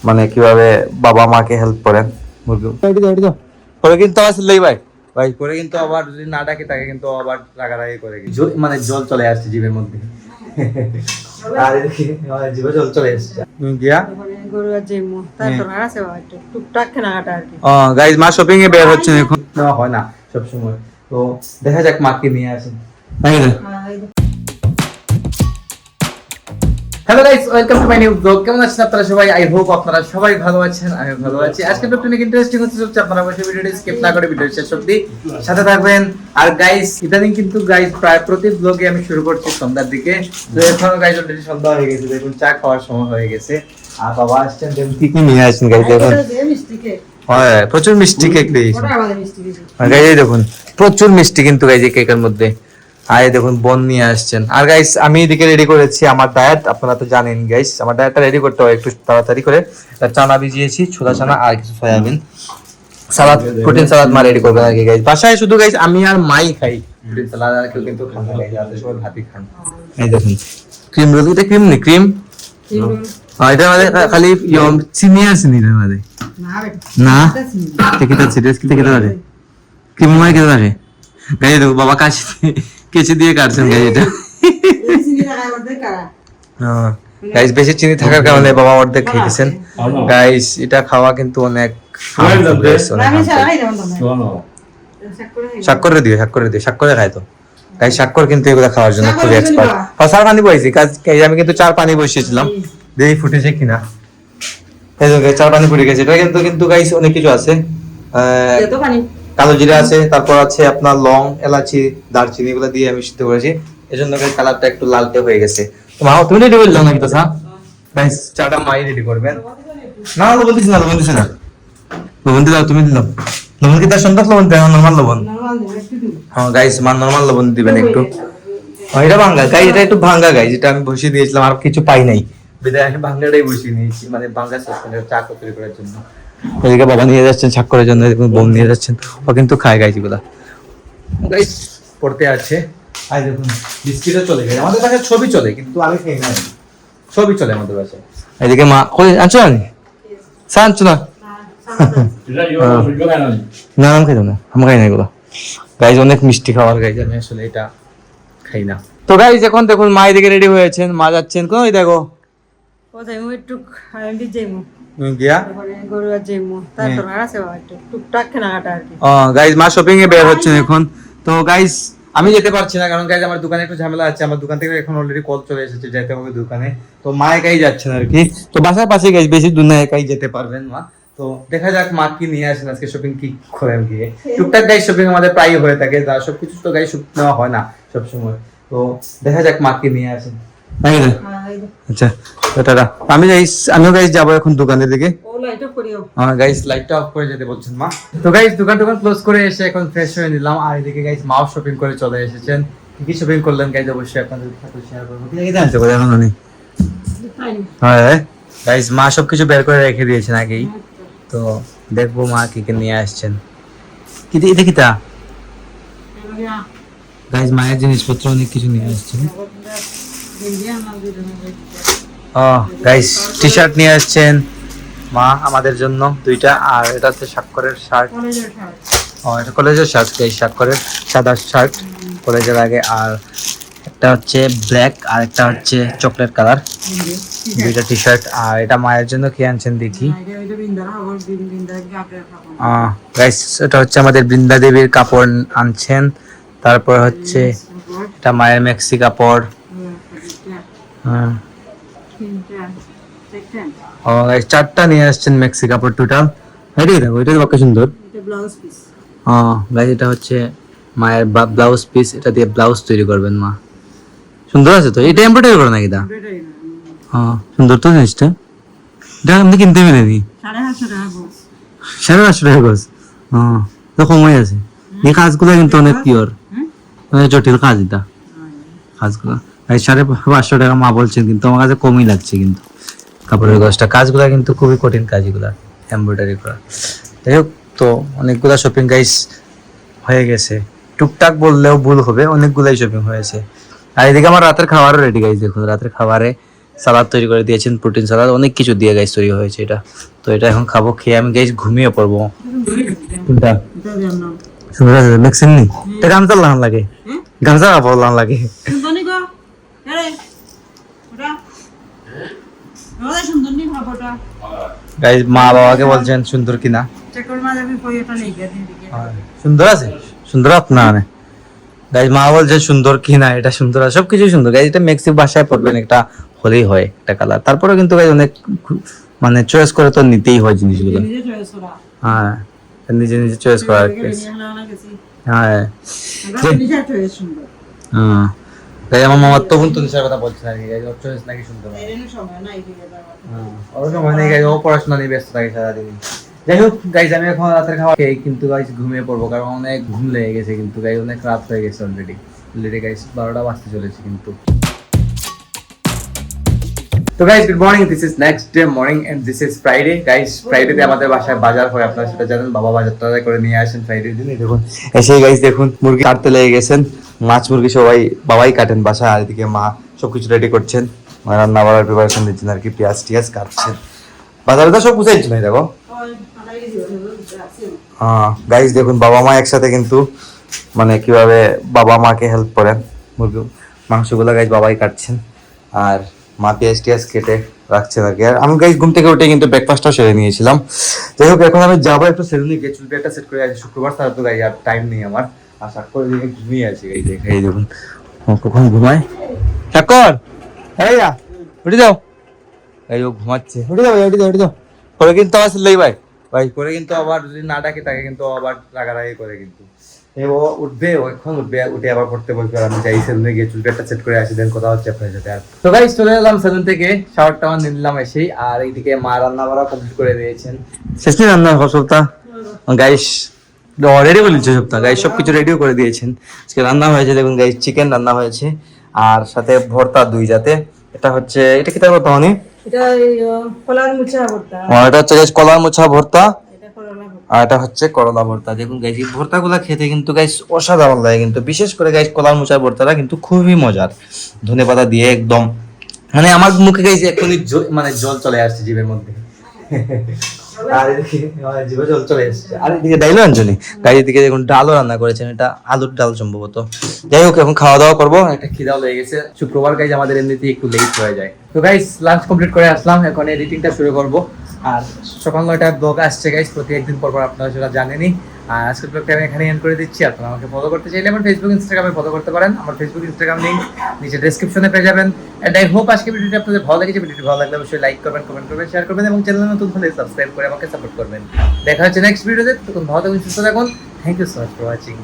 মানে কিভাবে বাবা মাকে হেল্প করেন মুরগি পরে কিন্তু আসলেই ভাই ভাই পরে কিন্তু আবার যদি না ডাকে তাকে কিন্তু আবার রাগারাগি করে মানে জল চলে আসছে জিভের মধ্যে আর এদিকে আমার জিভে জল চলে আসছে গিয়া গাইজ মা শপিং এ বের হচ্ছে এখন নেওয়া হয় না সব সময় তো দেখা যাক মাকে নিয়ে আসেন hello guys welcome to my new blog কেমন আছেন আপনারা সবাই আই হোপ আপনারা সবাই ভালো আছেন আমি ভালো আছি আজকে ব্লগটা অনেক ইন্টারেস্টিং হতে চলছে আপনারা অবশ্যই ভিডিওটি স্কিপ না করে ভিডিও শেষ অবধি সাথে থাকবেন আর গাইস ইদানিং কিন্তু গাইস প্রায় প্রতি ব্লগে আমি শুরু করছি সন্ধ্যার দিকে তো এখন গাইস অলরেডি সন্ধ্যা হয়ে গেছে দেখুন চা খাওয়ার সময় হয়ে গেছে আর বাবা আসছেন দেখুন কি কি নিয়ে আসেন গাইস দেখুন হ্যাঁ প্রচুর মিষ্টি কেক দিয়েছে গাইস দেখুন প্রচুর মিষ্টি কিন্তু গাইস এই কেকের মধ্যে আয় দেখুন বোন নিয়ে আসছেন আর গাইস আমি এদিকে রেডি করেছি আমার ডায়েট আপনারা তো জানেন গাইস আমার ডায়েটটা রেডি করতে হয় একটু তাড়াতাড়ি করে চানা ভিজিয়েছি ছোলা চানা আর কিছু সয়াবিন সালাদ প্রোটিন সালাদ মা রেডি করবে নাকি গাইস বাসায় শুধু গাইস আমি আর মাই খাই প্রোটিন সালাদ আর কেউ কিন্তু খান না গাইস আপনারা সবাই ভাতই খান এই দেখুন ক্রিম রোল এটা ক্রিম নি ক্রিম এটা মানে খালি চিনি আর চিনি এর মধ্যে না কেকিটা সিরিয়াস কেকিটা আছে ক্রিম মানে কেটে থাকে গাইস দেখো বাবা কেচি দিয়ে কাটছেন গাইস এটা গাইস বেশি চিনি থাকার কারণে বাবা অর্ধেক খেয়েছেন গাইস এটা খাওয়া কিন্তু অনেক শাক্করে দিও শাক্করে খায় তো গাইস শাক্কর কিন্তু এগুলো খাওয়ার জন্য খুবই এক্সপার্ট চার পানি বসেছি কাজ আমি কিন্তু 4 পানি বসিয়েছিলাম দেখি ফুটেছে কিনা এই যে 4 পানি ফুটে গেছে এটা কিন্তু গাইস অনেক কিছু আছে কালো জিরা আছে তারপর আছে আপনার লং এলাচি দারচিনি এগুলো দিয়ে আমি সিদ্ধ করেছি এজন্য কালারটা একটু লালটে হয়ে গেছে তো মা তুমি রেডি করলে নাকি তো স্যার গাইস চাটা মাই রেডি করবেন না লবণ দিছ না লবণ দিলাও তুমি দিলাও লবণ কি তার সন্তান লবণ দেয় নরমাল লবণ হ্যাঁ গাইস মা নরমাল লবণ দিবেন একটু এটা ভাঙ্গা গাইস এটা একটু ভাঙ্গা গাইস এটা আমি বসিয়ে দিয়েছিলাম আর কিছু পাই নাই বিদায় আমি ভাঙ্গাটাই বসিয়ে নিয়েছি মানে ভাঙ্গা সসপেনের চা তৈরি করার জন্য ওইদিকে বাবা নিয়ে যাচ্ছেন ছাক্করের জন্য বোন নিয়ে যাচ্ছেন ও কিন্তু খায় গাইস এগুলা গাইস পড়তে আছে আই দেখুন বিস্কিটও চলে গেছে আমাদের বাসায় ছবি চলে কিন্তু আমি খাই না ছবি চলে আমাদের বাসায় এদিকে মা কই আনছো না সানছো না না আমি খাই না আমি খাই না এগুলো গাইস অনেক মিষ্টি খাবার গাইস আমি আসলে এটা খাই না তো গাইস এখন দেখুন মা এদিকে রেডি হয়েছেন মা যাচ্ছেন কই দেখো ও যাইমু একটু আমি যাইমু গিয়া গরু যাইমু তারপর আছে একটু টুকটাক কেনাকাটা আর কি গাইস মা শপিং এ বের হচ্ছেন এখন তো গাইস আমি যেতে পারছি না কারণ গাইস আমার দোকানে একটু ঝামেলা আছে আমার দোকান থেকে এখন অলরেডি কল চলে এসেছে যেতে হবে দোকানে তো মা একাই যাচ্ছেন আর কি তো বাসার পাশে গাইস বেশি দূর না একাই যেতে পারবেন মা তো দেখা যাক মা কি নিয়ে আসেন আজকে শপিং কি করেন গিয়ে টুকটাক গাইস শপিং আমাদের প্রায় হয়ে থাকে যা সবকিছু তো গাইস নেওয়া হয় না সব সময় তো দেখা যাক মা কি নিয়ে আসেন আচ্ছা টাটা আমিও গাইস যাবো এখন দোকানের দিকে গাইস লাইটটা অফ করে যেতে বলছেন মা তো গাইস দোকান ক্লোজ করে এসে এখন ফ্রেশ হয়ে নিলাম আর এদিকে গাইস মাও শপিং করে চলে এসেছেন কি শপিং করলেন গাইস অবশ্যই আপনাদের সাথে শেয়ার করব কি জানতে পারে এখন উনি হ্যাঁ গাইস মা সবকিছু বের করে রেখে দিয়েছেন আগেই তো দেখবো মা কি কি নিয়ে আসছেন কি দেখিতা গাইস মায়ের জিনিসপত্র অনেক কিছু নিয়ে আসছেন গাইস টি-শার্ট নিয়ে আসছেন মা আমাদের জন্য দুইটা আর এটা হচ্ছে স্বাক্ষরের শার্ট এটা কলেজের শার্ট গাইস স্বাক্ষরের সাদা শার্ট কলেজের আগে আর একটা হচ্ছে ব্ল্যাক আর একটা হচ্ছে চকলেট কালার দুইটা টি-শার্ট আর এটা মায়ের জন্য কি আনছেন দেখি গাইস এটা হচ্ছে আমাদের বৃন্দা দেবীর কাপড় আনছেন তারপর হচ্ছে এটা মায়ের মেক্সি কাপড় চারটা নিয়ে আসছেন মেক্সি কাপড় টোটাল ওইটা বাকি সুন্দর এটা হচ্ছে মায়ের ব্লাউজ পিস এটা দিয়ে ব্লাউজ তৈরি করবেন মা সুন্দর আছে তো এটা এমব্রয়ডারি করে নাকি সুন্দর তো জিনিসটা এটা আপনি কিনতে পেরেনি 850 টাকা গজ তো কমই আছে এই কাজগুলো কিন্তু অনেক পিওর জটিল কাজ এটা কাজগুলো 550 টাকা মা বলছেন কিন্তু আমার কাছে কমই লাগছে কিন্তু কাপড়ের কাজগুলা কিন্তু খুবই কঠিন কাজ এগুলা এমব্রয়ডারি করা যাই হোক তো অনেকগুলা শপিং গাইস হয়ে গেছে টুকটাক বললেও ভুল হবে অনেকগুলাই শপিং হয়েছে আর এদিকে আমার রাতের খাবারও রেডি গাইস দেখুন রাতের খাবারে সালাদ তৈরি করে দিয়েছেন, প্রোটিন সালাদ, অনেক কিছু দিয়ে গাইস তৈরি হয়েছে এটা। তো এটা এখন খাবো, খেয়ে আমি গাইস ঘুমিয়ে পড়বো। কোনটা সুন্দর আছে দেখছেন নি? এটা গামছা লাগান লাগে, গামছা কাপড় লাগান লাগে। গাইস মা বাবাকে বলছেন সুন্দর কিনা, সুন্দর আছে, সুন্দর আপনার গাইস মা বলছে সুন্দর কিনা, এটা সুন্দর আছে, সবকিছু সুন্দর গাইস। এটা মেক্সি বাসায় পড়বেন একটা হলেই হয় একটা কালার, তারপরে কিন্তু গাইস অনেক মানে চয়েস করে তো নিতেই হয় জিনিসগুলো। হ্যাঁ নিজে নিজে চয়েস করা আর কি। হ্যাঁ হ্যাঁ গাইস আমার মামা তখন তো নিশার কথা বলছেন আর কি গাইস, ওর চয়েস নাকি সুন্দর। ওর সময় নেই গাইস, ও পড়াশোনা নিয়ে ব্যস্ত থাকে সারাদিন। যাই হোক গাইস আমি এখন রাতের খাওয়া খেয়ে কিন্তু গাইস ঘুমিয়ে পড়বো, কারণ অনেক ঘুম লেগে গেছে কিন্তু গাইস, অনেক রাত হয়ে গেছে অলরেডি গাইস, 12টা বাজতে চলেছে কিন্তু। তো guys good morning, this is next day morning and this is Friday guys. ফ্রাইডেতে আমাদের বাসায় বাজার হয়, আপনারা সেটা জানেন, বাবা বাজার টাজার করে নিয়ে আসেন ফ্রাইডে দিন। দেখুন এসে গাইস দেখুন মুরগি কাটতে লেগে গেছেন, মাছ মুরগি সবাই বাবাই কাটেন বাসায়, আর এদিকে মা সবকিছু রেডি করছেন, রান্না বাড়ার প্রিপারেশন দিচ্ছেন আর কি, পেঁয়াজ টিয়াজ কাটছেন, বাজারে তো সব বুঝাইছিল দেখো। হ্যাঁ গাইস দেখুন বাবা মা একসাথে কিন্তু মানে কিভাবে বাবা মাকে হেল্প করেন, মুরগি মাংসগুলো গাইস বাবাই কাটছেন আর মা পেঁয়াজ টিয়াজ কেটে রাখছেন আর কি। আর আমি গাইস ঘুম থেকে উঠে কিন্তু ব্রেকফাস্টটাও সেরে নিয়েছিলাম। যাই হোক এখন আমি যাবো একটু সেলুনে গিয়ে চুল একটা সেট করে আছি, শুক্রবার তার তো গাইস আর টাইম নেই আমার, আর সাক্ষর দিকে ঘুমিয়ে আছি গাইস, দেখাই দেখুন কখন ঘুমায় সাক্ষর, এই যা উঠে যাও, এই ও ঘুমাচ্ছে, উঠে যাও পরে কিন্তু আমার ছেলে ভাই ভাই করে কিন্তু আবার যদি না ডাকে তাকে কিন্তু আবার রাগারাগি করে কিন্তু। ও উঠবে, ও এখন উঠবে, উঠে আবার পড়তে বসবে, আর আমি যাই সেলুনে গিয়ে চুলটা একটা সেট করে আসি, দেন কথা হচ্ছে আপনার সাথে। আর তো গাইস চলে এলাম সেলুন থেকে, শাওয়ার টাওয়ার নিলাম এসেই, আর এইদিকে মা রান্না বাড়া কমপ্লিট করে দিয়েছেন। শেষ নেই রান্না সপ্তাহ গাইস, রেডি বলেছে সপ্তাহ গাইস, সবকিছু রেডিও করে দিয়েছেন। আজকে রান্না হয়েছে দেখুন গাইস, চিকেন রান্না হয়েছে আর সাথে ভর্তা দুই জাতে। এটা হচ্ছে এটা কি তার কথা মানে এটা কলার মুছা ভর্তা, এটা হচ্ছে গাইস কলার মোচা ভর্তা, আর এটা হচ্ছে করলা ভর্তা। দেখুন গাইস এই ভর্তাগুলো খেতে কিন্তু গাইস অসাধারণ লাগে কিন্তু, বিশেষ করে গাইস কলার মোচার ভর্তাটা কিন্তু খুবই মজার, ধনেপাতা দিয়ে একদম মানে আমার মুখে গাইস এখনই মানে জল চলে আসছে জিভের মধ্যে। আর এদিকে জিভে জল চলে আসছে, আর এদিকে ডাইলো আঞ্জলি গাইস, এদিকে দেখুন ডালও রান্না করেছেন, এটা আলুর ডাল সম্ভবত। যাই হোক এখন খাওয়া দাওয়া করবো, একটা খিদাও লেগে গেছে, শুক্রবার গাইস আমাদের এমনিতেই একটু লেট হয়ে যায়। তো গাইস লাঞ্চ কমপ্লিট করে আসলাম, এখন এডিটিংটা শুরু করবো। আর সকাল 9টায় ব্লগ আসছে গাইস, প্রতি একদিন পর পর, আপনারা সেটা জানেনই। আর আজকের ব্লগটা আমি এখানে এন্ড করে দিচ্ছি। আপনারা আমাকে ফলো করতে চাইলে আমার ফেসবুক ইনস্টাগ্রামে ফলো করতে পারেন, আমার ফেসবুক ইনস্টাগ্রাম লিংক নিচে ডেসক্রিপশনে পেয়ে যাবেন। এন্ড আই হোপ আজকে ভিডিওটি আপনাদের ভালো লেগেছে। ভিডিওটি ভালো লাগলে অবশ্যই লাইক করবেন, কমেন্ট করবেন, শেয়ার করবেন এবং চ্যানেলে নতুন হলে সাবস্ক্রাইব করে আমাকে সাপোর্ট করবেন। দেখা হচ্ছে নেক্সট ভিডিওতে, তখন ভালো থাকুন, সুস্থ থাকুন। Thank you so much for watching.